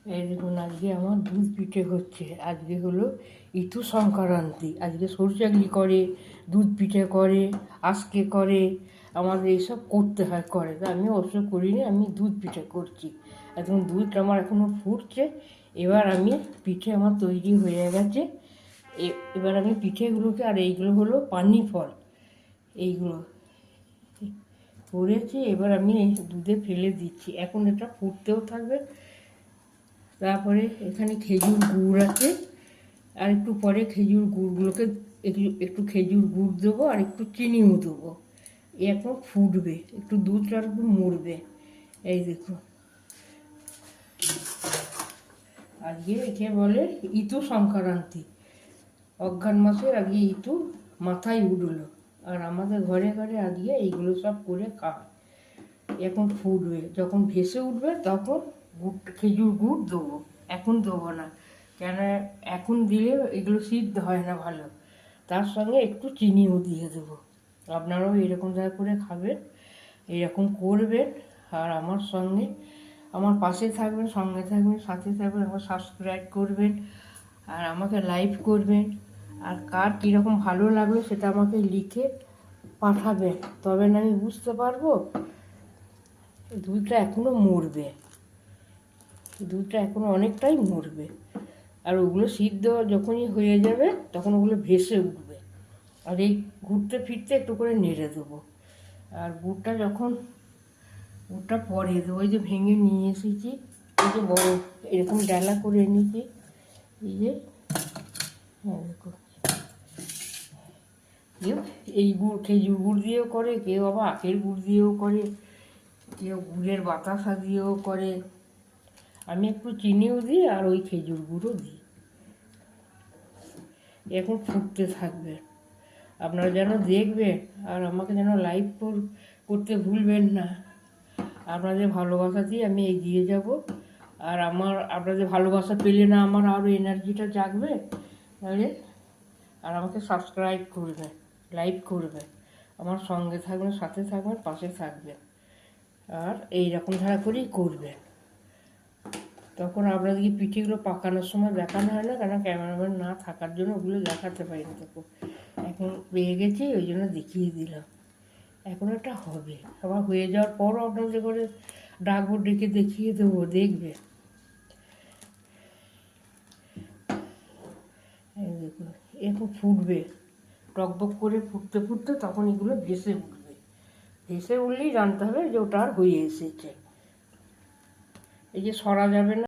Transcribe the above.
এই দেখুন, আজকে আমার দুধ পিঠে হচ্ছে। আজকে হলো ইতু সংক্রান্তি। আজকে সরষাগুলি করে, দুধ পিঠে করে, আজকে করে, আমাদের এইসব করতে হয় করে। তা আমি ওসব করিনি, আমি দুধ পিঠে করছি। এখন দুধটা আমার এখনও ফুটছে। এবার আমি পিঠে আমার তৈরি হয়ে গেছে। এবার আমি পিঠেগুলোকে, আর এইগুলো হলো পানি ফল, এইগুলো করেছি। এবার আমি এই দুধে ফেলে দিচ্ছি। এখন এটা ফুটতেও থাকবে। তারপরে এখানে খেজুর গুড় আছে, আর একটু পরে খেজুর গুড়গুলোকে একটু খেজুর গুড় দেবো, আর একটু চিনিও দেবো। এখন ফুটবে, একটু দুধটা একটু মরবে। এই দেখুন, আজকে একে বলে ইতু সংক্রান্তি। অঘ্রাণ মাসের আজকে ইতু মাথায় উঠলো, আর আমাদের ঘরে ঘরে আজকে এইগুলো সব করে খায়। এখন ফুটবে, যখন ভেসে উঠবে তখন খেজুর গুড় দেবো। এখন দেবো না, কেন এখন দিলে এগুলো সিদ্ধ হয় না ভালো। তার সঙ্গে একটু চিনিও দিয়ে দেবো। আপনারাও এরকম জায়গা করে খাবেন, এরকম করবেন। আর আমার সঙ্গে, আমার পাশে থাকবেন, সঙ্গে থাকবেন, সাথে থাকবেন। আমার সাবস্ক্রাইব করবেন, আর আমাকে লাইক করবেন। আর কার কীরকম ভালো লাগলো সেটা আমাকে লিখে পাঠাবেন, তবে না আমি বুঝতে পারবো। দুধটা এখনও মরবে, দুধটা এখনও অনেকটাই মরবে। আর ওগুলো সিদ্ধ যখনই হয়ে যাবে তখন ওগুলো ভেসে উঠবে। আর এই ঘুরতে ফিরতে একটু করে নেড়ে দেবো। আর গুড়টা পরে দেবো। ওই যে ভেঙে নিয়ে এসেছি, এই যে বড় এরকম ডালা করে এনেছি, এই যে, হ্যাঁ দেখো, কেউ এই গুড় খেজুর গুড় দিয়েও করে, কেউ আবার আখের গুড় দিয়েও করে, কেউ গুড়ের বাতাসা দিয়েও করে। আমি একটু চিনিও দিই, আর ওই খেজুর গুঁড়ো দিই। এখন ফুটতে থাকবে, আপনারা যেন দেখবেন, আর আমাকে যেন লাইক করতে ভুলবেন না। আপনাদের ভালোবাসা দিয়ে আমি এগিয়ে যাব। আর আপনাদের ভালোবাসা পেলে না আমার আরও এনার্জিটা জাগবে, তাহলে আর আমাকে সাবস্ক্রাইব করবেন, লাইক করবেন, আমার সঙ্গে থাকবেন, সাথে থাকবেন, পাশে থাকবেন। আর এইরকম ধারা করেই করবেন। তখন আপনাদেরকে পিঠেগুলো পাকানোর সময় দেখানো হয় না, কারণ ক্যামেরাম্যান না থাকার জন্য ওগুলো দেখাতে পারি না। তখন এখন পেয়ে গেছি, ওই জন্য দেখিয়ে দিলাম। এখন এটা হবে, আবার হয়ে যাওয়ার পরও আপনাদের করে ডাকবো, ডেকে দেখিয়ে দেবো, দেখবে। এই দেখুন, এখন ফুটবে, টকবক করে ফুটতে ফুটতে তখন এগুলো ভেসে উঠবে। ভেসে উঠলেই জানতে হবে যে ওটা আর হয়ে এসেছে। এই যে সরা যাবে না।